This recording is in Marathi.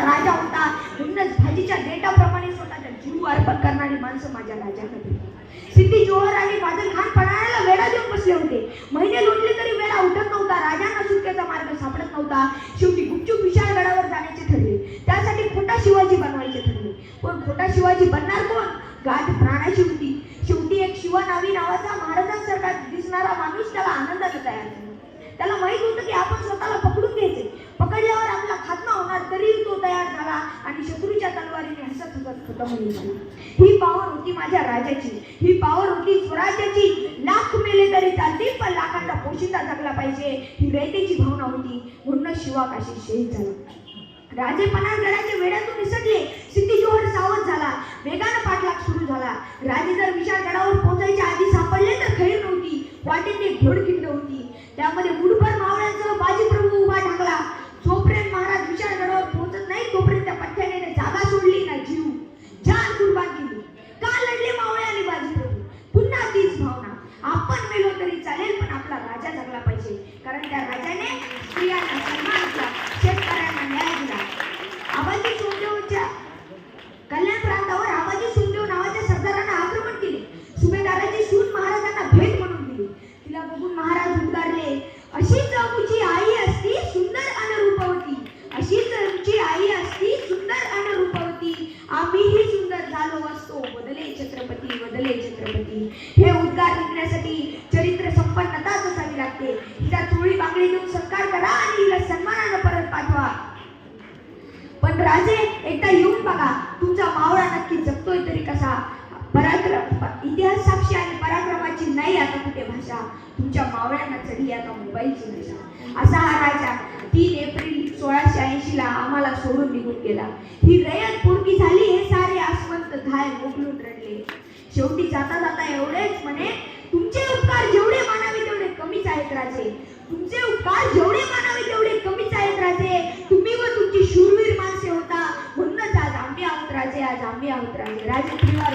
राजा होता, म्हणूनच भाजीच्या देठाप्रमाणे स्वतःचा जीव अर्पण करणारी माणसं माझ्या राजाकडे. सिद्धी जोहर आणि फाजल खान पन्हाळ्याला वेढा देऊन बसले होते. महिने लोटले तरी वेढा उठत नव्हता. राजांना सुटकेचा मार्ग सापडत नव्हता. शेवटी गुपचूप विशाळगडावर जाण्याचे ठरले. त्यासाठी खोटा शिवाजी बनवायचे ठरले. पण खोटा शिवाजी बनणार कोण? गाठ प्राणाची होती. शेवटी एक शिवनावी नावाचा महाराजांसारखा दिसणारा माणूस त्याला आनंदाने तयार झाला. त्याला माहित होतं की आपण स्वतःला पकडून घ्यायचे. पकडल्यावर आपला खात्मा होणार, तरी तो तयार झाला आणि शत्रूच्या तलवारीने हसत हसत खतम होईल. ही पावर होती माझ्या राजाची. ही पावर होती स्वराज्याची. लाख मेले तरी चालतील, पण लाखांचा पोशिंदा जगला पाहिजे, ही रयतेची भावना होती. म्हणूनच शिवा काशी शहीद झाला. राजे पन्हाळगडाच्या वेढ्यातून निसटले. सिद्धी जोहर सावध झाला. वेगानं पाठलाग सुरू झाला. राजे जर विशाळगडावर पोहोचायच्या आधी सापडले तर खैर नव्हती. वाटेत एक घोडखिंड होती. त्यामध्ये मुठभर मावळ्यांसह बाजीप्रभू उभा ठाकला. जोपर्यंत महाराज विशाळगडावर पोहोचत नाही तोपर्यंत त्या पठ्याने जागा सोडली ना जीव जान कुर्बान केली. का लढले मावळे आणि बाजीप्रभू? पुन्हा तीच भावना, आपण मेलो तरी चालेल, पण आपला राजा जगला पाहिजे. कारण त्या राजाने स्त्रियांना सन्मान दिला, शेतकऱ्यांना न्याय दिला. आबाजी सोमदेवच्या कल्याण प्रांतावर आबाजी सोमदेव नावाच्या सरदाराने आक्रमण केले. सुभेदाराची सून महाराजांना भेट म्हणून दिली. तिला बघून महाराज उद्गारले, अशीच आमची आई असती सुंदर अन रूपवती, अशीच आमची आई असती सुंदर अन रूपवती, आम्हीही सुंदर झालो असतो, बदले छत्रपती, बदले छत्रपती. हे उद्गार निघण्यासाठी चरित्र संपन्नताच असावी लागते. हिला चोळी बांगडी देऊन सत्कार करा आणि हिला सन्मानाने परत पाठवा. पण राजे, एकदा येऊन बघा, तुमचा मावळा नक्की जगतोय तरी कसा. इतिहास साक्षी आणि पराक्रमाची नाही आता कुठे भाषा. तुमच्या मावळ्यांना चढी आता मोबाईलची नशा. असा हा राजा 3 एप्रिल 1680 ला आम्हाला सोडून निघून गेला. ही रयत पोरकी झाली, हे सारे आसवंत धाय मोकलून रडले. शेवटी जाता जाता एवढेच म्हणे, तुमचे उपकार जेवढे मानावे तेवढे कमीच आहेत राजे. तुमचे उपकार जेवढे मानावे तेवढे कमीच आहेत राजे. तुम्ही व तुमची शूरवीर माणसे होता, म्हणूनच आज आम्ही आहोत राजे, आज आम्ही आहोत राजे. राजे परिवार